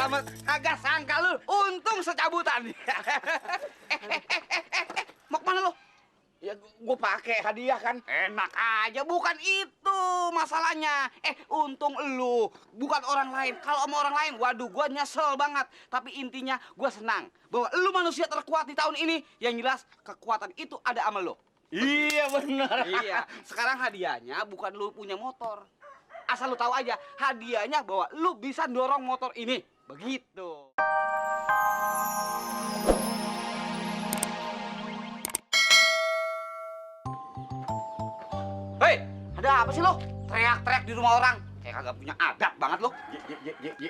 selamat. Kagak sangka lu, untung secabutan. Mau kemana lu? Ya gue pakai hadiah kan. Enak aja, bukan itu masalahnya. Untung lu, bukan orang lain. Kalau sama orang lain, waduh, gua nyesel banget. Tapi intinya gua senang bahwa lu manusia terkuat di tahun ini. Yang jelas kekuatan itu ada sama lu. Iya benar. Iya, sekarang hadiahnya bukan lu punya motor. Asal lu tahu aja, hadiahnya bahwa lu bisa dorong motor ini. Begitu. Hei, ada apa sih lo? Teriak-teriak di rumah orang. Kayak kagak punya adab banget lo. Ji.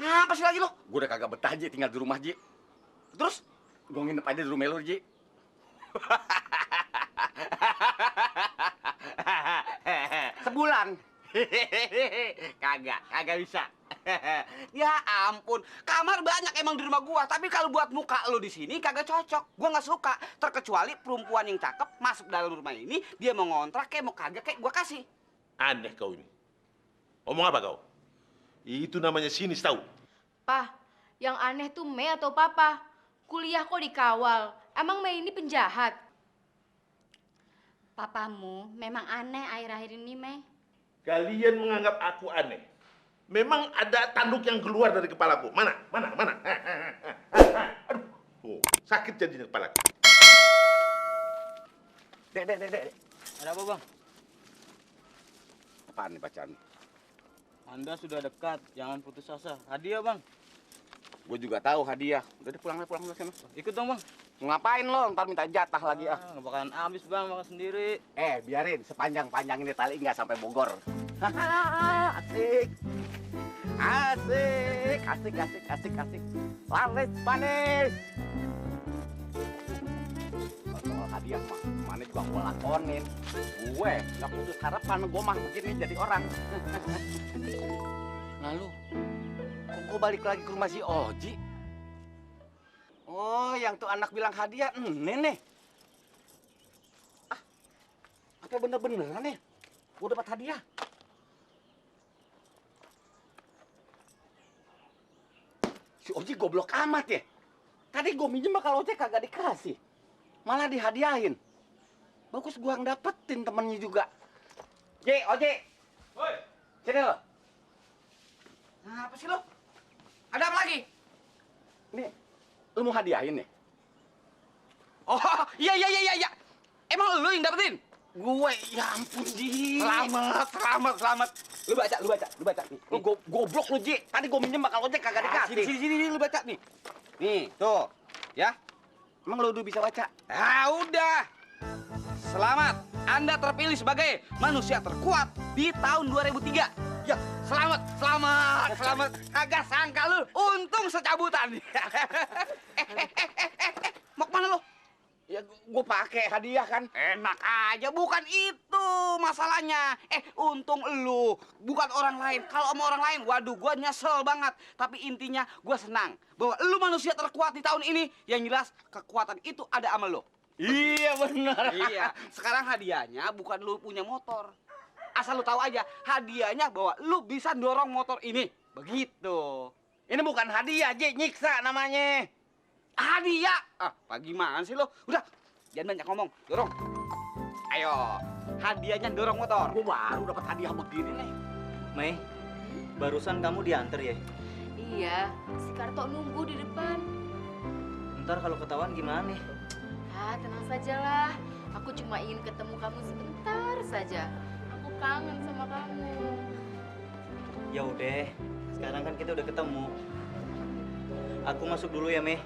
Apa sih lagi lo? Gue udah kagak betah Ji tinggal di rumah Ji. Terus? Gue nginep aja di rumah lo Ji. Sebulan. Kagak bisa. Ya ampun, kamar banyak emang di rumah gua, tapi kalau buat muka lo di sini kagak cocok. Gua nggak suka, terkecuali perempuan yang cakep masuk dalam rumah ini, dia mau ngontrak kayak mau kagak kayak gua kasih. Aneh kau ini. Ngomong apa kau? Itu namanya sinis tahu. Pah, yang aneh tuh Mei atau Papa? Kuliah kok dikawal? Emang Mei ini penjahat? Papamu memang aneh akhir-akhir ini, Mei. Kalian menganggap aku aneh. Memang ada tanduk yang keluar dari kepalaku. Mana? Aduh, oh, sakit jadinya kepalaku. Dek. Ada apa, Bang? Apaan nih bacaan? Anda sudah dekat, jangan putus asa. Hadiah, Bang. Gue juga tahu hadiah. Udah deh pulang sana. Ikut dong, Bang. Ngapain lo? Ntar minta jatah lagi ah. Nggak bakalan habis, Bang, makan sendiri. Biarin sepanjang ini tali nggak sampai Bogor. Asik. Laris manis. Kalau hadiah mah, mana juga gue lakonin. Gue nggak putus harapan, gue mah begini jadi orang. Lalu, kok gue balik lagi ke rumah si Oji? Oh, yang tuh anak bilang hadiah, nenek. Apa bener-beneran nih? Gue dapat hadiah. Si Oji goblok amat ya. Tadi gue minjem bakal ojek kagak dikasih. Malah dihadiahin. Bagus gua ngedapetin temennya juga. Oji. Woi, Sini lo. apa sih lo? Ada apa lagi? Nih, lu mau hadiahin nih? Oh, iya. Emang lu yang dapetin? Gue, ya ampun Ji. Selamat. Lu baca. Nih. Lu goblok lu Ji. Tadi gue minjem bakal ojek kagak dikasih. Sini lu baca nih. Nih, tuh. Ya. Emang lu udah bisa baca? Udah. Selamat, Anda terpilih sebagai manusia terkuat di tahun 2003. Ya, selamat. Kagak sangka lu, untung secabutan. Mau kemana lu? Ya gue pakai hadiah kan. Enak aja, bukan itu masalahnya. Untung lu, bukan orang lain. Kalau sama orang lain, waduh, gua nyesel banget. Tapi intinya gua senang bahwa lu manusia terkuat di tahun ini. Yang jelas kekuatan itu ada sama lu. Iya benar. Iya, sekarang hadiahnya bukan lu punya motor. Asal lu tahu aja, hadiahnya bahwa lu bisa dorong motor ini. Begitu. Ini bukan hadiah Ji, nyiksa namanya. Hadiah? Gimana sih lo? Udah, jangan banyak ngomong, dorong. Ayo, hadiahnya dorong motor. Gue baru dapat hadiah begini nih. Mei, barusan kamu diantar ya? Iya, si Karto nunggu di depan. Ntar kalau ketahuan gimana nih? Tenang sajalah. Aku cuma ingin ketemu kamu sebentar saja. Aku kangen sama kamu. Ya udah, sekarang kan kita udah ketemu. Aku masuk dulu ya, Mei.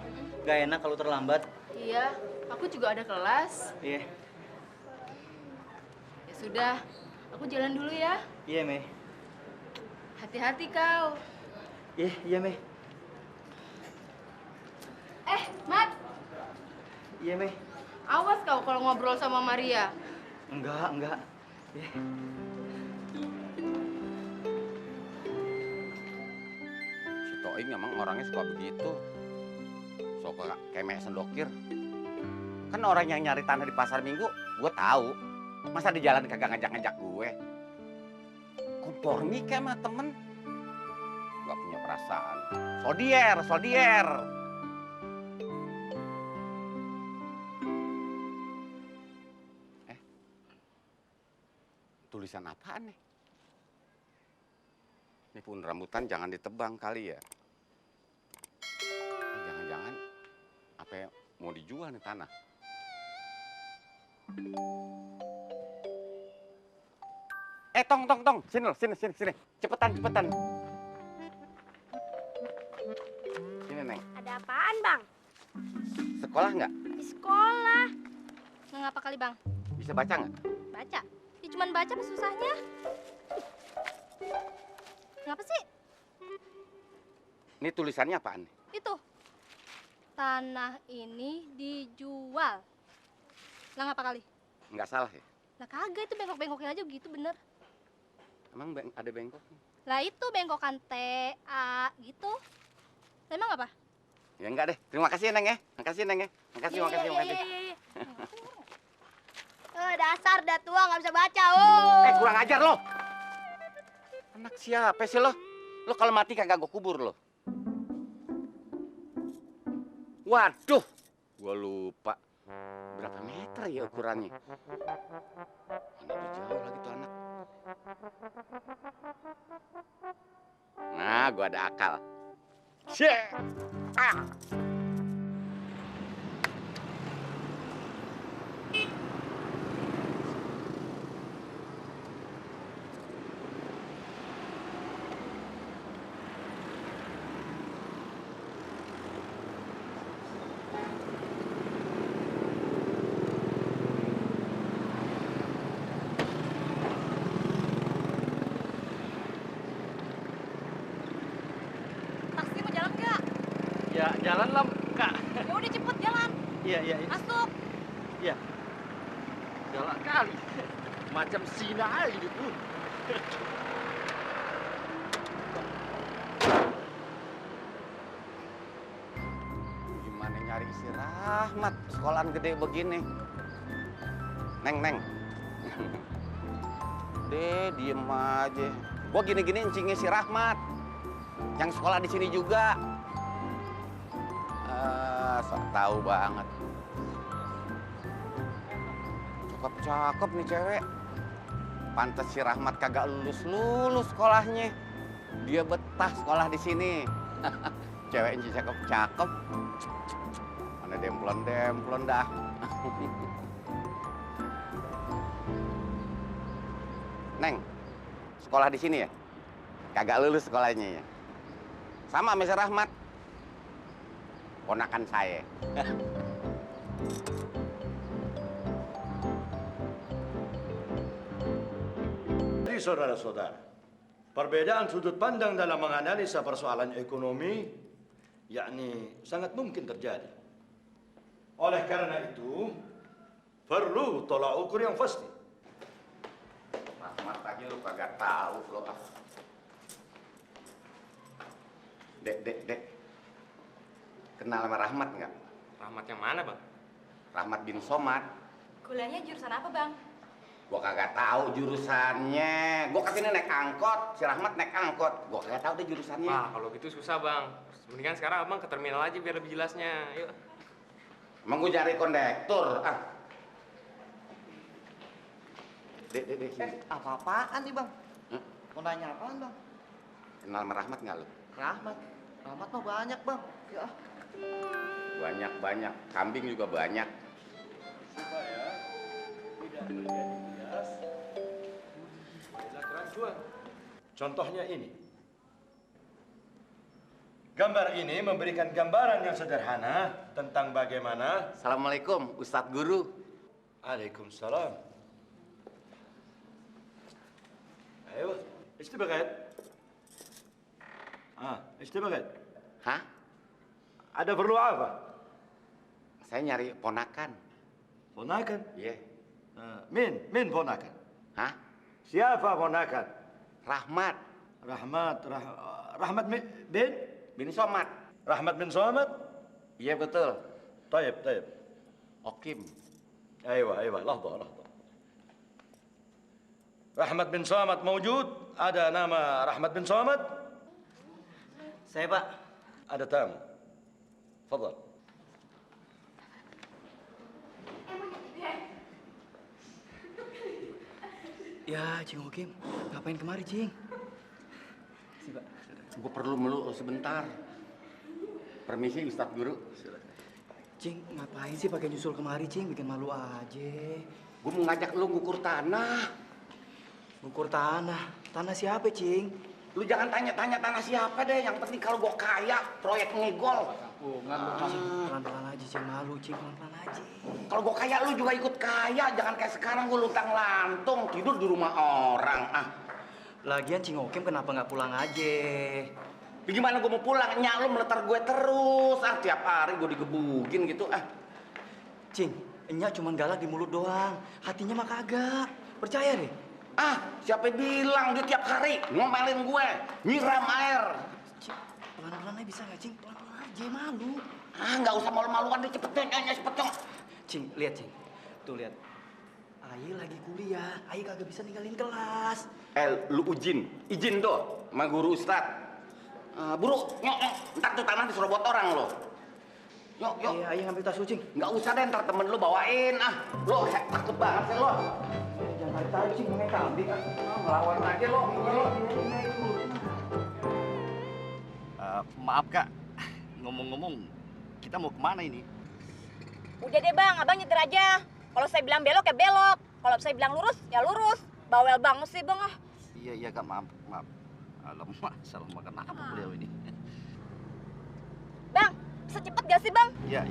Gak enak kalau terlambat. Iya, aku juga ada kelas. Iya. Ya sudah, aku jalan dulu ya. Iya, Mei. Hati-hati kau. Iya, Mei. Mat, Iya, Mei. awas kau kalau ngobrol sama Maria. Enggak. Iya. Si Toing emang orangnya suka begitu. Suka kayak sendokir. Kan orang yang nyari tanah di pasar Minggu, gue tahu. Masa di jalan kagak ngajak-ngajak gue? Kompromi kayak sama temen. Gak punya perasaan. Sodier, sodier. Tulisan apaan nih? Ini pun rambutan jangan ditebang kali ya. Jangan-jangan apa yang mau dijual nih tanah? Tong, sini loh, sini. Cepetan. Sini, Neng. Ada apaan, Bang? Sekolah nggak? Di sekolah. Ngapa kali, Bang? Bisa baca nggak? Baca. Ya cuman baca apa susahnya? Ngapa sih? Ini tulisannya apaan nih? Itu. Tanah ini dijual. Lah ngapa kali? Nggak salah ya? Lah kagak, itu bengkok-bengkokin aja gitu bener. Emang ada bengkok? Lah itu bengkokan T-A gitu. Lah emang apa? Ya enggak deh. Terima kasih ya, Neng ya. Makasih, Neng ya. Makasih. Iya. Dasar dah tua nggak bisa baca, oh. Kurang ajar lo. Anak siapa sih lo? Lo kalau mati kagak gue kubur lo. Waduh, gue lupa. Berapa meter ya ukurannya? Ini udah jauh lagi tuh anak. Nah, gue ada akal. Cek. Taksi mau jalan nggak? Ya, jalan lah, Kak. Ya udah cepet jalan. Iya. Masuk. Iya. Jalan kali. Macam Sina aja gitu. Gimana nyari isi Rahmat sekolahan gede begini? Neng. Diem aja. Gua gini-gini encingnya si Rahmat. Yang sekolah di sini juga. Sok tahu banget. Cakep nih cewek. Pantes si Rahmat kagak lulus sekolahnya. Dia betah sekolah di sini. Ceweknya cakep. Mana demplon dah. Neng, sekolah di sini ya? Kagak lulus sekolahnya ya? Sama sama si Rahmat. Ponakan saya. Jadi saudara-saudara, perbedaan sudut pandang dalam menganalisa persoalan ekonomi, yakni sangat mungkin terjadi. Oleh karena itu, perlu tolak ukur yang pasti. Rahmat aja lu kagak tahu lo. Dek. Kenal sama Rahmat nggak? Rahmat yang mana, Bang? Rahmat bin Somad. Kuliahnya jurusan apa, Bang? Gua kagak tahu jurusannya. Gua kesini naik angkot, si Rahmat naik angkot. Gua kagak tahu deh jurusannya. Wah, kalau gitu susah, Bang. Mendingan sekarang Abang ke terminal aja biar lebih jelasnya. Yuk. Emang gua cari kondektur. Dek, sini. Apa-apaan nih, Bang? Hah? Mau nanya apaan, Bang? Kenal sama Rahmat nggak lu? Rahmat mah banyak, Bang. Ya. Banyak. Kambing juga banyak. Supaya tidak terjadi bias, adalah kerancuan. Contohnya ini. Gambar ini memberikan gambaran yang sederhana tentang bagaimana. Assalamualaikum, Ustadz Guru. Waalaikumsalam. Ayo, istirahat. Istirahat. Hah? Ada perlu apa? Saya nyari ponakan. Ponakan? Iya. Min ponakan. Hah? Siapa ponakan? Rahmat Rahmat bin Somad. Rahmat bin Somad? Iya betul. طيب. Okim. ايوه لحظة. Rahmat bin Somad موجود؟ ada nama Rahmat bin Somad? Saya, Pak. Ada tamu. Fadal. Ya, Cing Okim. Ngapain kemari, Cing? Si, Pak. Gue perlu meluk lo sebentar. Permisi Ustadz Guru. Cing, ngapain sih pakai nyusul kemari, Cing? Bikin malu aja. Gue mau ngajak lo ngukur tanah. Ukur tanah. Tanah siapa, Cing? Lu jangan tanya-tanya tanah siapa deh. Yang penting kalau gue kaya, proyek ngegol. Pelan-pelan aja, Cing. Malu, Cing. Pelan-pelan aja. Kalau gue kaya, lu juga ikut kaya. Jangan kayak sekarang gue luntang lantung tidur di rumah orang. Ah, Lagian Cing Okim kenapa nggak pulang aja? ya gimana gue mau pulang? Nyak lu meletar gue terus. Ah, tiap hari gue digebugin gitu. Ah, Cing, Enya cuma galak di mulut doang. Hatinya mah kagak. Percaya deh. siapa bilang dia tiap hari ngomelin gue, nyiram air. Cing, pelan-pelan aja bisa nggak, Cing? Pelan-pelan aja, malu. Nggak usah malu-maluan deh, cepet deh, kayaknya cepet dong. Cing, lihat, Cing. Tuh, lihat. Aye lagi kuliah. Aye kagak bisa ninggalin kelas. Lu izin tuh sama guru Ustadz. Buru, nyok, ntar tuh tanah diserobot orang lo. Yuk. Iya, Aye ngambil tas lu, Cing. Nggak usah deh, ntar temen lu bawain. Lo takut banget sih lo. Jangan tarik, Cing. Mengenai kambing. Ngelawan aja lo. Maaf Kak, ngomong-ngomong, kita mau kemana ini? Udah deh bang, abang nyetir aja. Kalau saya bilang belok ya belok. Kalau saya bilang lurus ya lurus. Bawel banget sih bang. Iya Kak, maaf. Alamak, salah makan apa beliau ini? Bang, bisa cepet gak sih bang? Iya.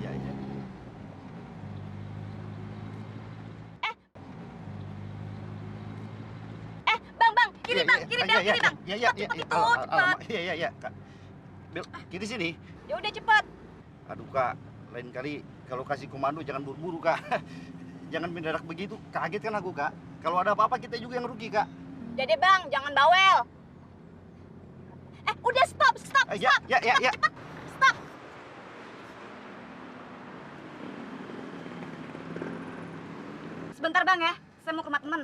Bang, kiri bang, kiri bang, kiri bang. Iya. Cepet itu, cepet. Iya, Kak. Kiri sini. Ya udah cepet. Aduh Kak, lain kali kalau kasih komando jangan buru-buru Kak. Jangan mendadak begitu, kaget kan aku Kak. Kalau ada apa-apa kita juga yang rugi Kak. Udah deh bang, jangan bawel. Udah stop. Ya. Cepet, stop. Sebentar bang ya, saya mau ke rumah temen.